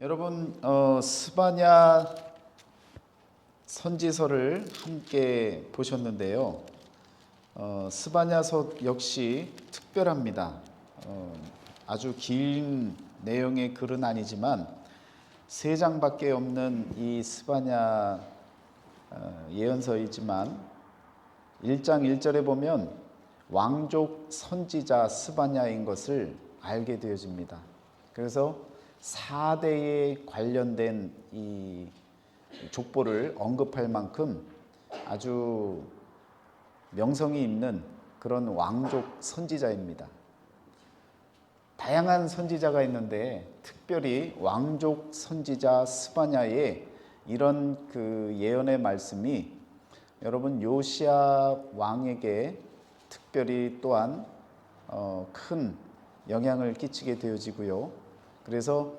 여러분 스바냐 선지서를 함께 보셨는데요. 스바냐서 역시 특별합니다. 아주 긴 내용의 글은 아니지만 3장밖에 없는 이 스바냐 예언서이지만 1장 1절에 보면 왕족 선지자 스바냐인 것을 알게 되어집니다. 그래서 4대에 관련된 이 족보를 언급할 만큼 아주 명성이 있는 그런 왕족 선지자입니다. 다양한 선지자가 있는데 특별히 왕족 선지자 스바냐의 이런 그 예언의 말씀이 여러분 요시야 왕에게 특별히 또한 큰 영향을 끼치게 되어지고요. 그래서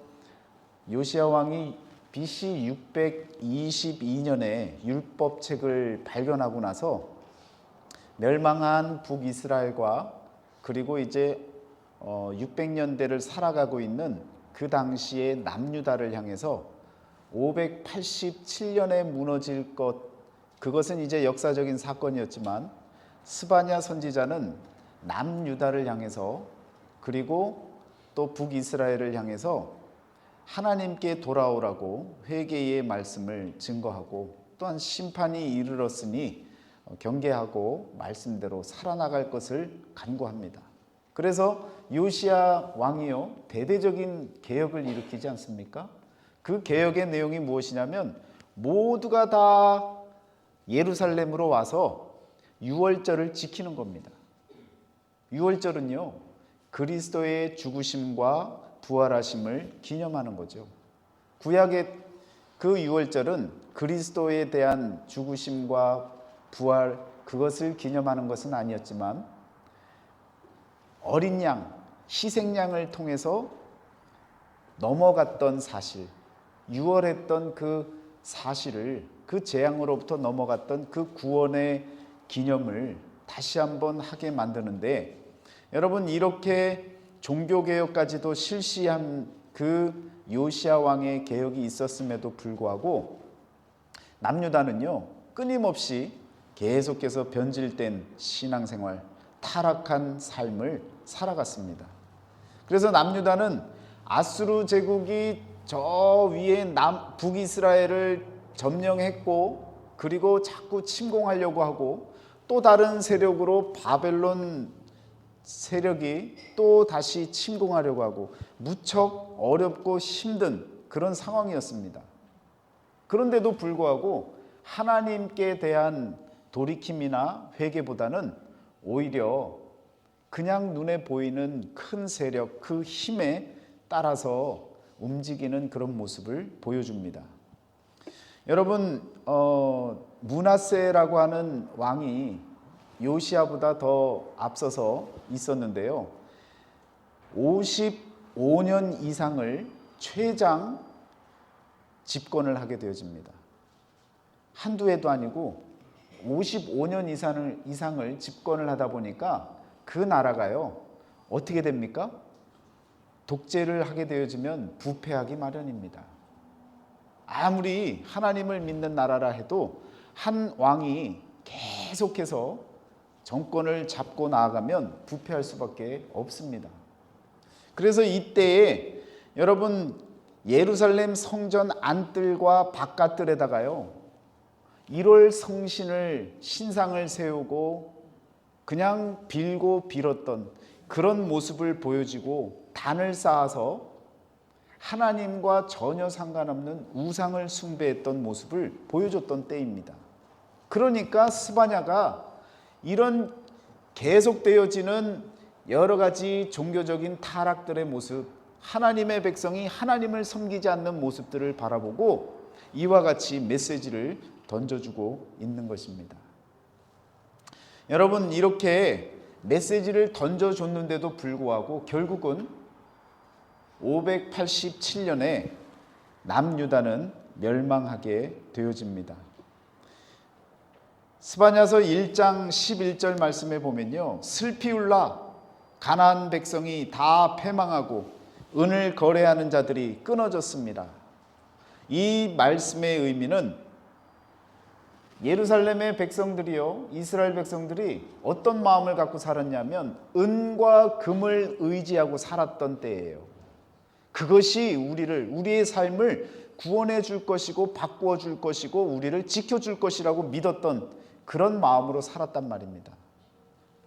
요시야 왕이 BC 622년에 율법책을 발견하고 나서 멸망한 북이스라엘과 그리고 이제 600년대를 살아가고 있는 그 당시의 남유다를 향해서 587년에 무너질 것, 그것은 이제 역사적인 사건이었지만 스바냐 선지자는 남유다를 향해서 그리고 또 북이스라엘을 향해서 하나님께 돌아오라고 회개의 말씀을 증거하고 또한 심판이 이르렀으니 경계하고 말씀대로 살아나갈 것을 간구합니다. 그래서 요시야 왕이요 대대적인 개혁을 일으키지 않습니까? 그 개혁의 내용이 무엇이냐면 모두가 다 예루살렘으로 와서 유월절을 지키는 겁니다. 유월절은요 그리스도의 죽으심과 부활하심을 기념하는 거죠. 구약의 그 유월절은 그리스도에 대한 죽으심과 부활 그것을 기념하는 것은 아니었지만 어린 양, 희생양을 통해서 넘어갔던 사실, 유월했던 그 사실을 그 재앙으로부터 넘어갔던 그 구원의 기념을 다시 한번 하게 만드는데 여러분 이렇게 종교개혁까지도 실시한 그 요시야 왕의 개혁이 있었음에도 불구하고 남유다는요 끊임없이 계속해서 변질된 신앙생활, 타락한 삶을 살아갔습니다. 그래서 남유다는 아수르 제국이 저 위에 북이스라엘을 점령했고 그리고 자꾸 침공하려고 하고 또 다른 세력으로 바벨론 세력이 또 다시 침공하려고 하고 무척 어렵고 힘든 그런 상황이었습니다. 그런데도 불구하고 하나님께 대한 돌이킴이나 회개보다는 오히려 그냥 눈에 보이는 큰 세력, 그 힘에 따라서 움직이는 그런 모습을 보여줍니다. 여러분 므낫세라고 하는 왕이 요시야보다 더 앞서서 있었는데요. 55년 이상을 최장 집권을 하게 되어집니다. 한두 해도 아니고 55년 이상을 집권을 하다 보니까 그 나라가요. 어떻게 됩니까? 독재를 하게 되어지면 부패하기 마련입니다. 아무리 하나님을 믿는 나라라 해도 한 왕이 계속해서 정권을 잡고 나아가면 부패할 수밖에 없습니다. 그래서 이때에 여러분 예루살렘 성전 안뜰과 바깥뜰에다가요 1월 성신을 신상을 세우고 그냥 빌고 빌었던 그런 모습을 보여주고 단을 쌓아서 하나님과 전혀 상관없는 우상을 숭배했던 모습을 보여줬던 때입니다. 그러니까 스바냐가 이런 계속되어지는 여러 가지 종교적인 타락들의 모습, 하나님의 백성이 하나님을 섬기지 않는 모습들을 바라보고 이와 같이 메시지를 던져주고 있는 것입니다. 여러분 이렇게 메시지를 던져줬는데도 불구하고 결국은 587년에 남유다는 멸망하게 되어집니다. 스바냐서 1장 11절 말씀에 보면요 슬피 울라 가나안 백성이 다 패망하고 은을 거래하는 자들이 끊어졌습니다. 이 말씀의 의미는 예루살렘의 백성들이요, 이스라엘 백성들이 어떤 마음을 갖고 살았냐면 은과 금을 의지하고 살았던 때예요. 그것이 우리의 삶을 구원해 줄 것이고 바꾸어 줄 것이고 우리를 지켜줄 것이라고 믿었던 그런 마음으로 살았단 말입니다.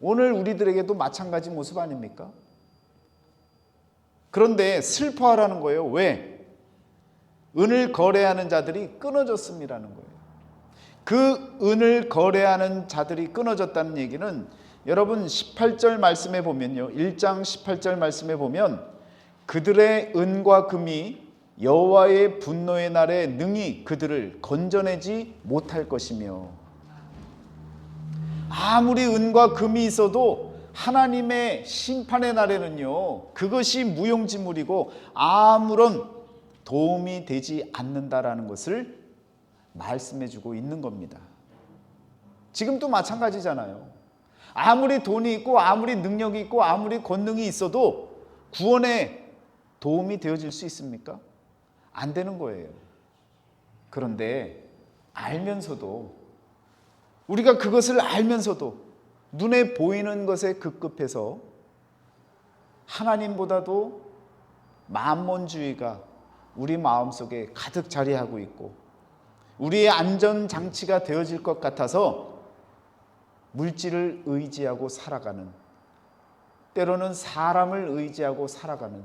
오늘 우리들에게도 마찬가지 모습 아닙니까? 그런데 슬퍼하라는 거예요. 왜? 은을 거래하는 자들이 끊어졌음이라는 거예요. 그 은을 거래하는 자들이 끊어졌다는 얘기는 여러분 18절 말씀에 보면요, 1장 18절 말씀에 보면 그들의 은과 금이 여호와의 분노의 날에 능히 그들을 건져내지 못할 것이며, 아무리 은과 금이 있어도 하나님의 심판의 날에는요, 그것이 무용지물이고 아무런 도움이 되지 않는다라는 것을 말씀해주고 있는 겁니다. 지금도 마찬가지잖아요. 아무리 돈이 있고 아무리 능력이 있고 아무리 권능이 있어도 구원에 도움이 되어질 수 있습니까? 안 되는 거예요. 그런데 알면서도, 우리가 그것을 알면서도 눈에 보이는 것에 급급해서 하나님보다도 만몬주의가 우리 마음속에 가득 자리하고 있고 우리의 안전장치가 되어질 것 같아서 물질을 의지하고 살아가는, 때로는 사람을 의지하고 살아가는,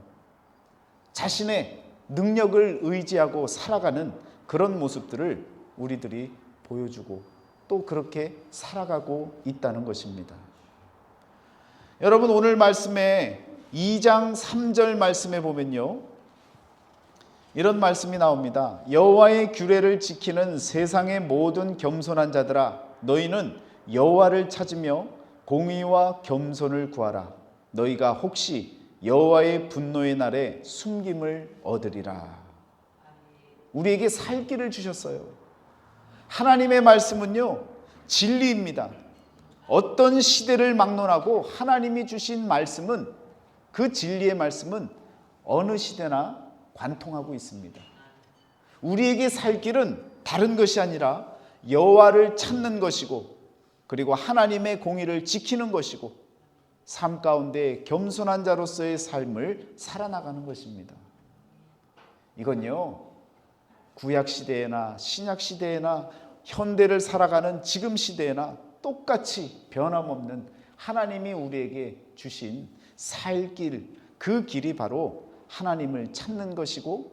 자신의 능력을 의지하고 살아가는 그런 모습들을 우리들이 보여주고 또 그렇게 살아가고 있다는 것입니다. 여러분, 오늘 말씀에 2장 3절 말씀에 보면요, 이런 말씀이 나옵니다. 여호와의 규례를 지키는 세상의 모든 겸손한 자들아, 너희는 여호와를 찾으며 공의와 겸손을 구하라. 너희가 혹시 여호와의 분노의 날에 숨김을 얻으리라. 우리에게 살 길을 주셨어요. 하나님의 말씀은요, 진리입니다. 어떤 시대를 막론하고 하나님이 주신 말씀은, 그 진리의 말씀은 어느 시대나 관통하고 있습니다. 우리에게 살 길은 다른 것이 아니라 여호와를 찾는 것이고, 그리고 하나님의 공의를 지키는 것이고, 삶 가운데 겸손한 자로서의 삶을 살아나가는 것입니다. 이건요, 구약 시대에나 신약 시대에나 현대를 살아가는 지금 시대에나 똑같이 변함없는 하나님이 우리에게 주신 살 길, 그 길이 바로 하나님을 찾는 것이고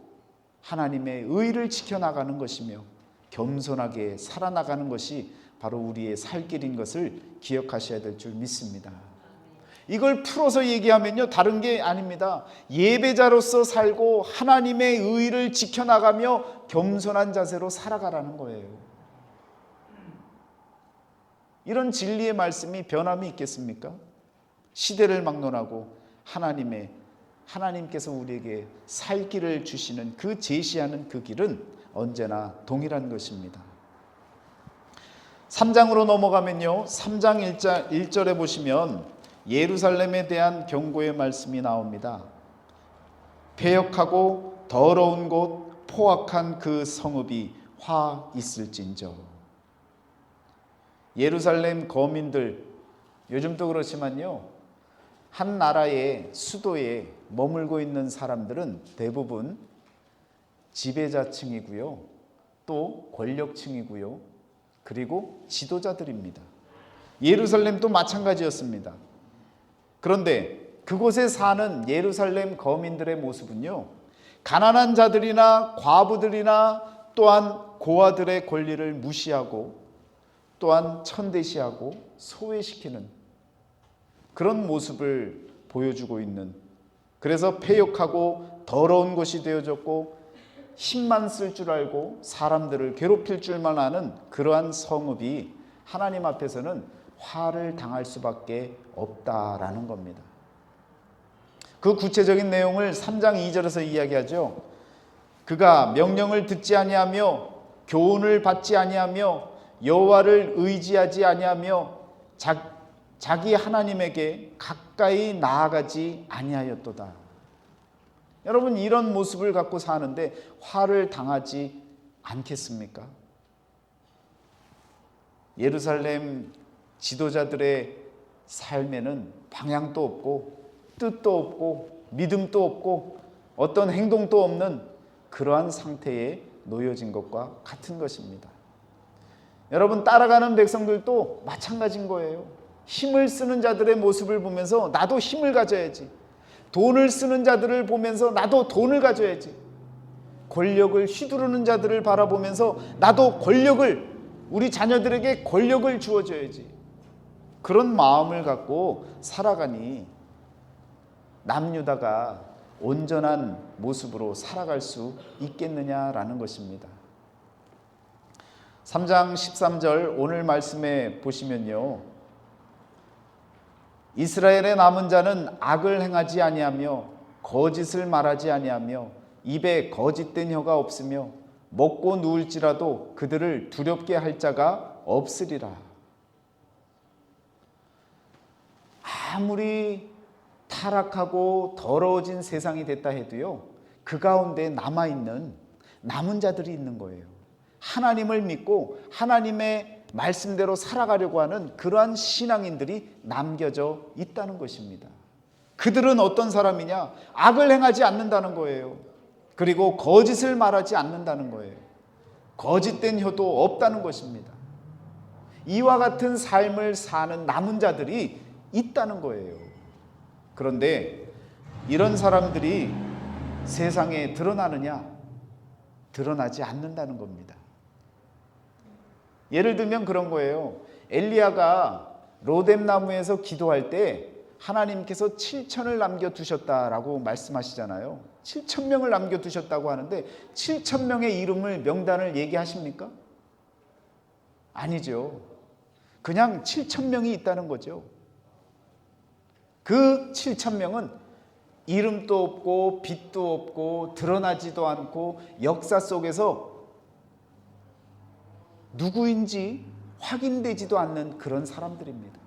하나님의 의를 지켜나가는 것이며 겸손하게 살아나가는 것이 바로 우리의 살 길인 것을 기억하셔야 될 줄 믿습니다. 이걸 풀어서 얘기하면요, 다른 게 아닙니다. 예배자로서 살고 하나님의 의를 지켜나가며 겸손한 자세로 살아가라는 거예요. 이런 진리의 말씀이 변함이 있겠습니까? 시대를 막론하고 하나님께서 우리에게 살 길을 주시는, 그 제시하는 그 길은 언제나 동일한 것입니다. 3장으로 넘어가면요, 3장 1절에 보시면 예루살렘에 대한 경고의 말씀이 나옵니다. 패역하고 더러운 곳, 포악한 그 성읍이 화 있을진저. 예루살렘 거민들, 요즘도 그렇지만요, 한 나라의 수도에 머물고 있는 사람들은 대부분 지배자층이고요, 또 권력층이고요, 그리고 지도자들입니다. 예루살렘도 마찬가지였습니다. 그런데 그곳에 사는 예루살렘 거민들의 모습은요, 가난한 자들이나 과부들이나 또한 고아들의 권리를 무시하고 또한 천대시하고 소외시키는 그런 모습을 보여주고 있는, 그래서 패역하고 더러운 곳이 되어졌고 힘만 쓸 줄 알고 사람들을 괴롭힐 줄만 아는 그러한 성읍이 하나님 앞에서는 화를 당할 수밖에 없다라는 겁니다. 그 구체적인 내용을 3장 2절에서 이야기하죠. 그가 명령을 듣지 아니하며 교훈을 받지 아니하며 여호와를 의지하지 아니하며 자기 하나님에게 가까이 나아가지 아니하였도다. 여러분, 이런 모습을 갖고 사는데 화를 당하지 않겠습니까? 예루살렘 지도자들의 삶에는 방향도 없고 뜻도 없고 믿음도 없고 어떤 행동도 없는 그러한 상태에 놓여진 것과 같은 것입니다. 여러분, 따라가는 백성들도 마찬가지인 거예요. 힘을 쓰는 자들의 모습을 보면서 나도 힘을 가져야지. 돈을 쓰는 자들을 보면서 나도 돈을 가져야지. 권력을 휘두르는 자들을 바라보면서 나도 권력을, 우리 자녀들에게 권력을 주어줘야지. 그런 마음을 갖고 살아가니 남유다가 온전한 모습으로 살아갈 수 있겠느냐라는 것입니다. 3장 13절 오늘 말씀에 보시면요, 이스라엘의 남은 자는 악을 행하지 아니하며 거짓을 말하지 아니하며 입에 거짓된 혀가 없으며 먹고 누울지라도 그들을 두렵게 할 자가 없으리라. 아무리 타락하고 더러워진 세상이 됐다 해도요, 그 가운데 남아있는 남은 자들이 있는 거예요. 하나님을 믿고 하나님의 말씀대로 살아가려고 하는 그러한 신앙인들이 남겨져 있다는 것입니다. 그들은 어떤 사람이냐? 악을 행하지 않는다는 거예요. 그리고 거짓을 말하지 않는다는 거예요. 거짓된 혀도 없다는 것입니다. 이와 같은 삶을 사는 남은 자들이 있다는 거예요. 그런데 이런 사람들이 세상에 드러나느냐? 드러나지 않는다는 겁니다. 예를 들면 그런 거예요. 엘리야가 로뎀나무에서 기도할 때 하나님께서 7천을 남겨두셨다라고 말씀하시잖아요. 7천 명을 남겨두셨다고 하는데 7천 명의 이름을, 명단을 얘기하십니까? 아니죠. 그냥 7천 명이 있다는 거죠. 그 7천 명은 이름도 없고 빛도 없고 드러나지도 않고 역사 속에서 누구인지 확인되지도 않는 그런 사람들입니다.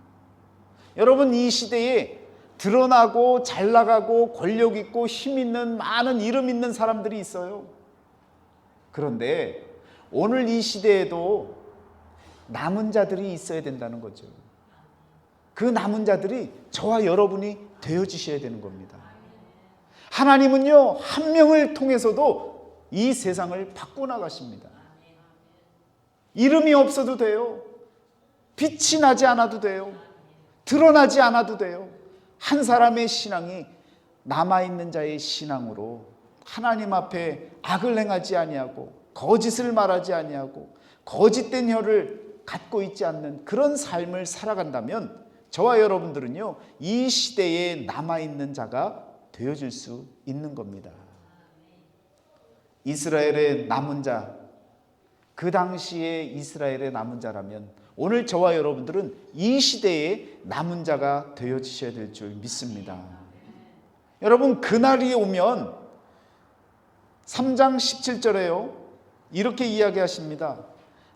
여러분, 이 시대에 드러나고 잘 나가고 권력 있고 힘 있는 많은 이름 있는 사람들이 있어요. 그런데 오늘 이 시대에도 남은 자들이 있어야 된다는 거죠. 그 남은 자들이 저와 여러분이 되어주셔야 되는 겁니다. 하나님은요, 한 명을 통해서도 이 세상을 바꿔나가십니다. 이름이 없어도 돼요. 빛이 나지 않아도 돼요. 드러나지 않아도 돼요. 한 사람의 신앙이 남아있는 자의 신앙으로 하나님 앞에 악을 행하지 아니하고 거짓을 말하지 아니하고 거짓된 혀를 갖고 있지 않는 그런 삶을 살아간다면 저와 여러분들은요, 이 시대에 남아있는 자가 되어질 수 있는 겁니다. 이스라엘의 남은 자, 그 당시에 이스라엘의 남은 자라면 오늘 저와 여러분들은 이 시대에 남은 자가 되어지셔야 될 줄 믿습니다. 여러분, 그날이 오면 3장 17절에요, 이렇게 이야기하십니다.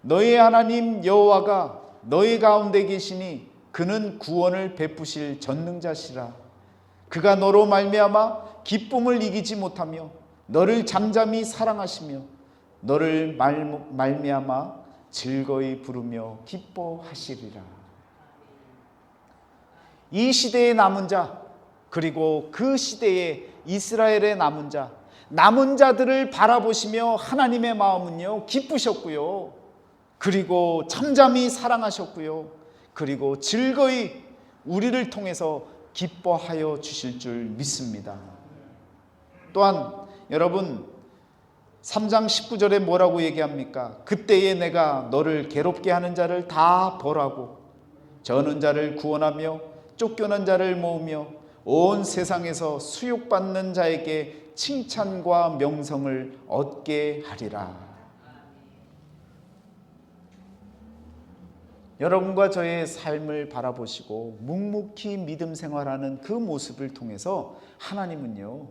너희 하나님 여호와가 너희 가운데 계시니 그는 구원을 베푸실 전능자시라. 그가 너로 말미암아 기쁨을 이기지 못하며 너를 잠잠히 사랑하시며 너를 말미암아 즐거이 부르며 기뻐하시리라. 이 시대의 남은 자, 그리고 그 시대의 이스라엘의 남은 자, 남은 자들을 바라보시며 하나님의 마음은요, 기쁘셨고요, 그리고 잠잠히 사랑하셨고요, 그리고 즐거이 우리를 통해서 기뻐하여 주실 줄 믿습니다. 또한 여러분, 3장 19절에 뭐라고 얘기합니까? 그때에 내가 너를 괴롭게 하는 자를 다 벌하고 저는 자를 구원하며 쫓겨난 자를 모으며 온 세상에서 수욕받는 자에게 칭찬과 명성을 얻게 하리라. 여러분과 저의 삶을 바라보시고 묵묵히 믿음 생활하는 그 모습을 통해서 하나님은요,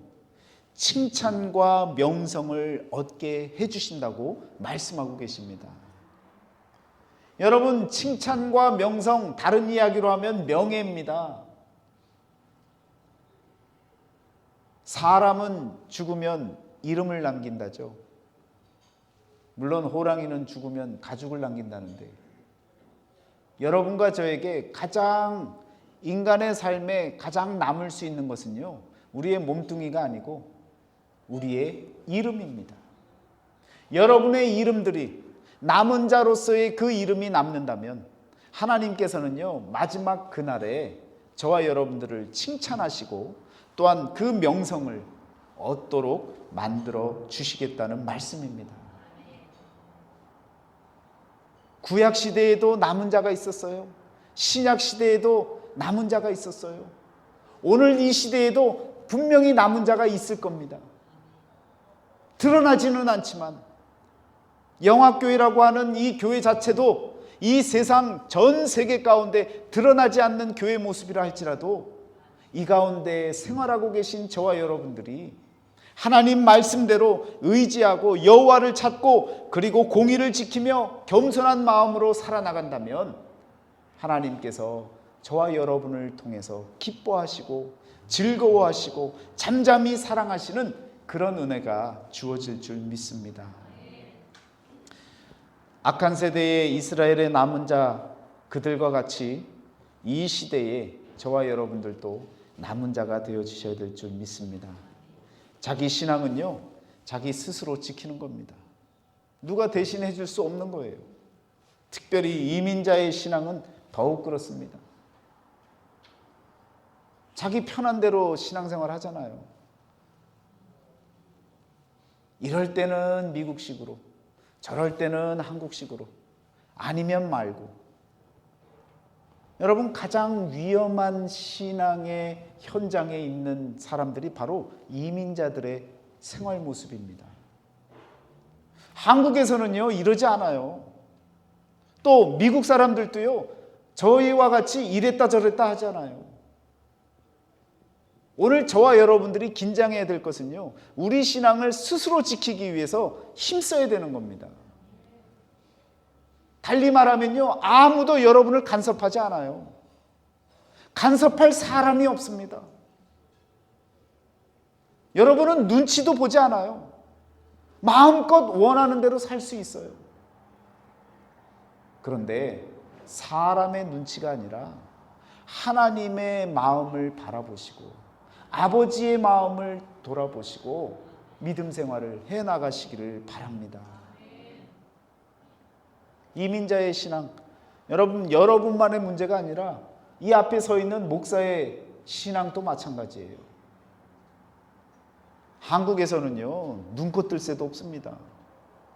칭찬과 명성을 얻게 해주신다고 말씀하고 계십니다. 여러분, 칭찬과 명성, 다른 이야기로 하면 명예입니다. 사람은 죽으면 이름을 남긴다죠. 물론 호랑이는 죽으면 가죽을 남긴다는데, 여러분과 저에게 가장 인간의 삶에 가장 남을 수 있는 것은요, 우리의 몸뚱이가 아니고 우리의 이름입니다. 여러분의 이름들이 남은 자로서의 그 이름이 남는다면 하나님께서는요, 마지막 그날에 저와 여러분들을 칭찬하시고 또한 그 명성을 얻도록 만들어 주시겠다는 말씀입니다. 구약 시대에도 남은 자가 있었어요. 신약 시대에도 남은 자가 있었어요. 오늘 이 시대에도 분명히 남은 자가 있을 겁니다. 드러나지는 않지만 영화교회라고 하는 이 교회 자체도 이 세상 전 세계 가운데 드러나지 않는 교회 모습이라 할지라도 이 가운데 생활하고 계신 저와 여러분들이 하나님 말씀대로 의지하고 여호와를 찾고 그리고 공의를 지키며 겸손한 마음으로 살아나간다면 하나님께서 저와 여러분을 통해서 기뻐하시고 즐거워하시고 잠잠히 사랑하시는 그런 은혜가 주어질 줄 믿습니다. 악한 세대의 이스라엘의 남은 자 그들과 같이 이 시대에 저와 여러분들도 남은 자가 되어주셔야 될 줄 믿습니다. 자기 신앙은요, 자기 스스로 지키는 겁니다. 누가 대신해 줄 수 없는 거예요. 특별히 이민자의 신앙은 더욱 그렇습니다. 자기 편한 대로 신앙생활 하잖아요. 이럴 때는 미국식으로, 저럴 때는 한국식으로, 아니면 말고. 여러분, 가장 위험한 신앙의 현장에 있는 사람들이 바로 이민자들의 생활 모습입니다. 한국에서는요, 이러지 않아요. 또 미국 사람들도요, 저희와 같이 이랬다 저랬다 하잖아요. 오늘 저와 여러분들이 긴장해야 될 것은요, 우리 신앙을 스스로 지키기 위해서 힘써야 되는 겁니다. 달리 말하면요, 아무도 여러분을 간섭하지 않아요. 간섭할 사람이 없습니다. 여러분은 눈치도 보지 않아요. 마음껏 원하는 대로 살 수 있어요. 그런데 사람의 눈치가 아니라 하나님의 마음을 바라보시고 아버지의 마음을 돌아보시고 믿음 생활을 해나가시기를 바랍니다. 이민자의 신앙, 여러분만의 문제가 아니라 이 앞에 서 있는 목사의 신앙도 마찬가지예요. 한국에서는요, 눈코 뜰 새도 없습니다.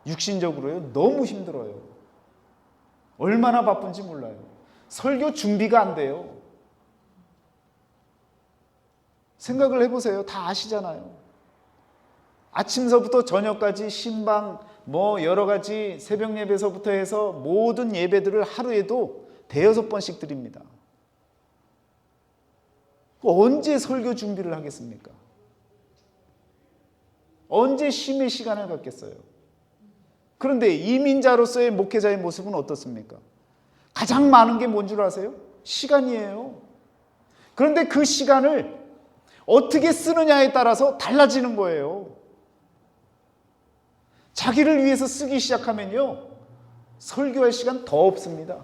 육신적으로요, 너무 힘들어요. 얼마나 바쁜지 몰라요. 설교 준비가 안 돼요. 생각을 해보세요. 다 아시잖아요. 아침서부터 저녁까지 신방, 여러 가지 새벽 예배서부터 해서 모든 예배들을 하루에도 5-6번씩 드립니다. 언제 설교 준비를 하겠습니까? 언제 쉼의 시간을 갖겠어요? 그런데 이민자로서의 목회자의 모습은 어떻습니까? 가장 많은 게 뭔 줄 아세요? 시간이에요. 그런데 그 시간을 어떻게 쓰느냐에 따라서 달라지는 거예요. 자기를 위해서 쓰기 시작하면요, 설교할 시간 더 없습니다.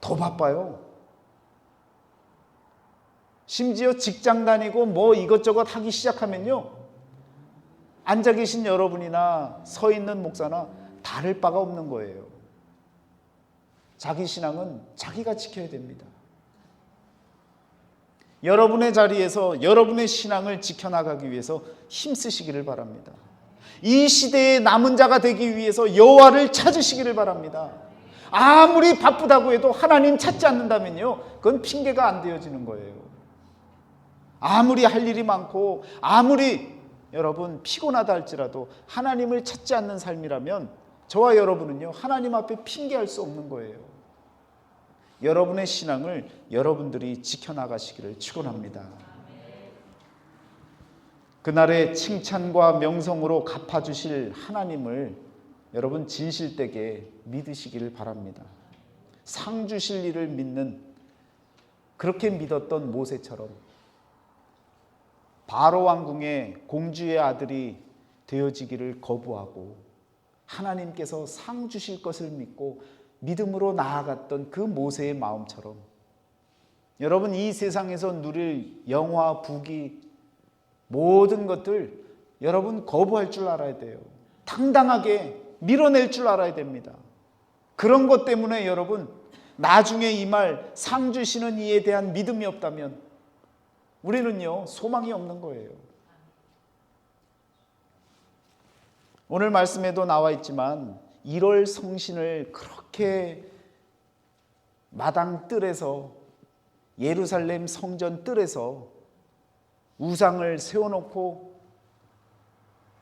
더 바빠요. 심지어 직장 다니고 이것저것 하기 시작하면요, 앉아 계신 여러분이나 서 있는 목사나 다를 바가 없는 거예요. 자기 신앙은 자기가 지켜야 됩니다. 여러분의 자리에서 여러분의 신앙을 지켜나가기 위해서 힘쓰시기를 바랍니다. 이 시대의 남은 자가 되기 위해서 여호와를 찾으시기를 바랍니다. 아무리 바쁘다고 해도 하나님 찾지 않는다면요, 그건 핑계가 안 되어지는 거예요. 아무리 할 일이 많고 아무리 여러분 피곤하다 할지라도 하나님을 찾지 않는 삶이라면 저와 여러분은요, 하나님 앞에 핑계할 수 없는 거예요. 여러분의 신앙을 여러분들이 지켜나가시기를 축원합니다. 그날의 칭찬과 명성으로 갚아주실 하나님을 여러분 진실되게 믿으시기를 바랍니다. 상 주실 일을 믿는, 그렇게 믿었던 모세처럼 바로 왕궁의 공주의 아들이 되어지기를 거부하고 하나님께서 상 주실 것을 믿고 믿음으로 나아갔던 그 모세의 마음처럼 여러분 이 세상에서 누릴 영화, 부귀 모든 것들 여러분 거부할 줄 알아야 돼요. 당당하게 밀어낼 줄 알아야 됩니다. 그런 것 때문에 여러분 나중에 이 말 상 주시는 이에 대한 믿음이 없다면 우리는요 소망이 없는 거예요. 오늘 말씀에도 나와 있지만 1월 성신을 그렇게 마당 뜰에서 예루살렘 성전 뜰에서 우상을 세워놓고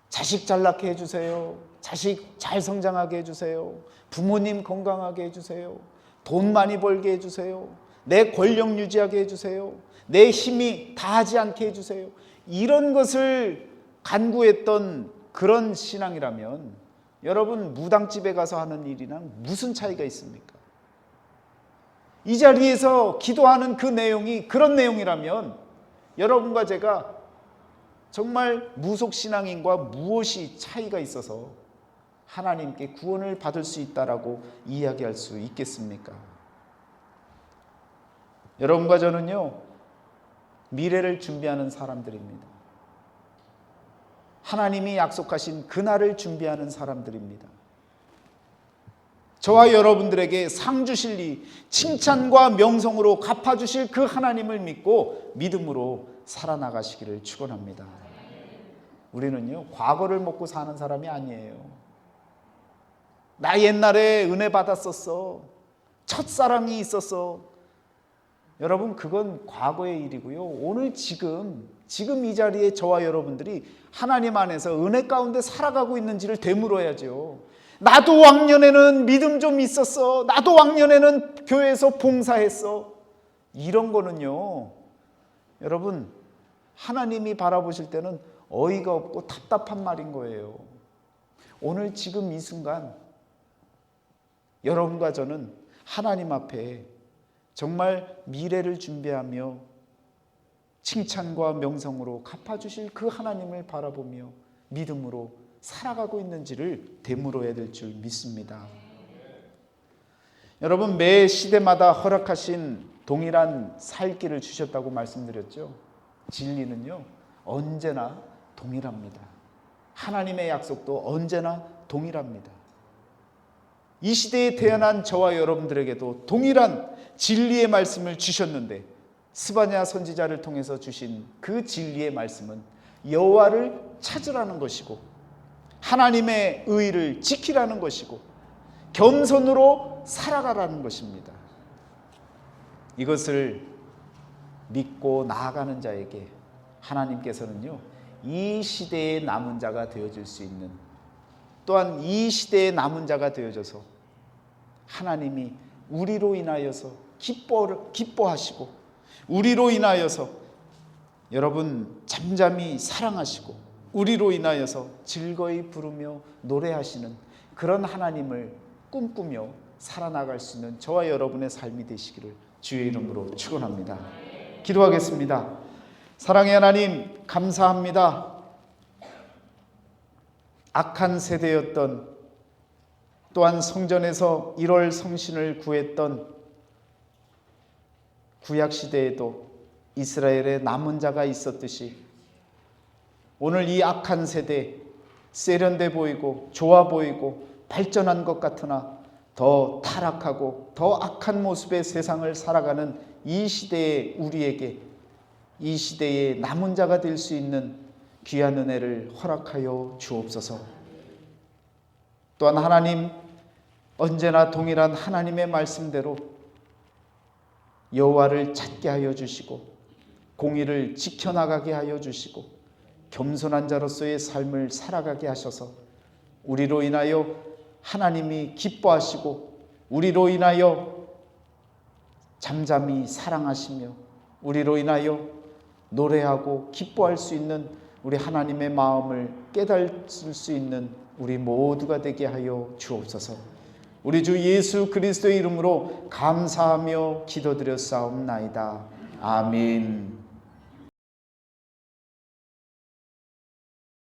자식 잘 낳게 해주세요. 자식 잘 성장하게 해주세요. 부모님 건강하게 해주세요. 돈 많이 벌게 해주세요. 내 권력 유지하게 해주세요. 내 힘이 다하지 않게 해주세요. 이런 것을 간구했던 그런 신앙이라면 여러분 무당집에 가서 하는 일이랑 무슨 차이가 있습니까? 이 자리에서 기도하는 그 내용이 그런 내용이라면 여러분과 제가 정말 무속신앙인과 무엇이 차이가 있어서 하나님께 구원을 받을 수 있다라고 이야기할 수 있겠습니까? 여러분과 저는요 미래를 준비하는 사람들입니다. 하나님이 약속하신 그날을 준비하는 사람들입니다. 저와 여러분들에게 상 주실 이 칭찬과 명성으로 갚아주실 그 하나님을 믿고 믿음으로 살아나가시기를 축원합니다. 우리는요 과거를 먹고 사는 사람이 아니에요. 나 옛날에 은혜 받았었어. 첫사랑이 있었어. 여러분 그건 과거의 일이고요. 오늘 지금 이 자리에 저와 여러분들이 하나님 안에서 은혜 가운데 살아가고 있는지를 되물어야죠. 나도 왕년에는 믿음 좀 있었어. 나도 왕년에는 교회에서 봉사했어. 이런 거는요 여러분 하나님이 바라보실 때는 어이가 없고 답답한 말인 거예요. 오늘 지금 이 순간 여러분과 저는 하나님 앞에 정말 미래를 준비하며 칭찬과 명성으로 갚아주실 그 하나님을 바라보며 믿음으로 살아가고 있는지를 되물어야 될 줄 믿습니다. 여러분 매 시대마다 허락하신 동일한 살 길을 주셨다고 말씀드렸죠. 진리는요 언제나 동일합니다. 하나님의 약속도 언제나 동일합니다. 이 시대에 태어난 저와 여러분들에게도 동일한 진리의 말씀을 주셨는데 스바냐 선지자를 통해서 주신 그 진리의 말씀은 여호와를 찾으라는 것이고 하나님의 의를 지키라는 것이고 겸손으로 살아가라는 것입니다. 이것을 믿고 나아가는 자에게 하나님께서는요 이 시대의 남은 자가 되어질 수 있는 또한 이 시대의 남은 자가 되어져서 하나님이 우리로 인하여서 기뻐하시고 우리로 인하여서 여러분 잠잠히 사랑하시고 우리로 인하여서 즐거이 부르며 노래하시는 그런 하나님을 꿈꾸며 살아나갈 수 있는 저와 여러분의 삶이 되시기를 주의 이름으로 축원합니다. 기도하겠습니다. 사랑의 하나님 감사합니다. 악한 세대였던 또한 성전에서 1월 성신을 구했던 구약시대에도 이스라엘의 남은 자가 있었듯이 오늘 이 악한 세대 세련돼 보이고 좋아 보이고 발전한 것 같으나 더 타락하고 더 악한 모습의 세상을 살아가는 이 시대의 우리에게 이 시대의 남은 자가 될 수 있는 귀한 은혜를 허락하여 주옵소서. 또한 하나님 언제나 동일한 하나님의 말씀대로 여호와를 찾게 하여 주시고 공의를 지켜나가게 하여 주시고 겸손한 자로서의 삶을 살아가게 하셔서 우리로 인하여 하나님이 기뻐하시고 우리로 인하여 잠잠히 사랑하시며 우리로 인하여 노래하고 기뻐할 수 있는 우리 하나님의 마음을 깨달을 수 있는 우리 모두가 되게 하여 주옵소서. 우리 주 예수 그리스도의 이름으로 감사하며 기도드렸사옵나이다. 아멘.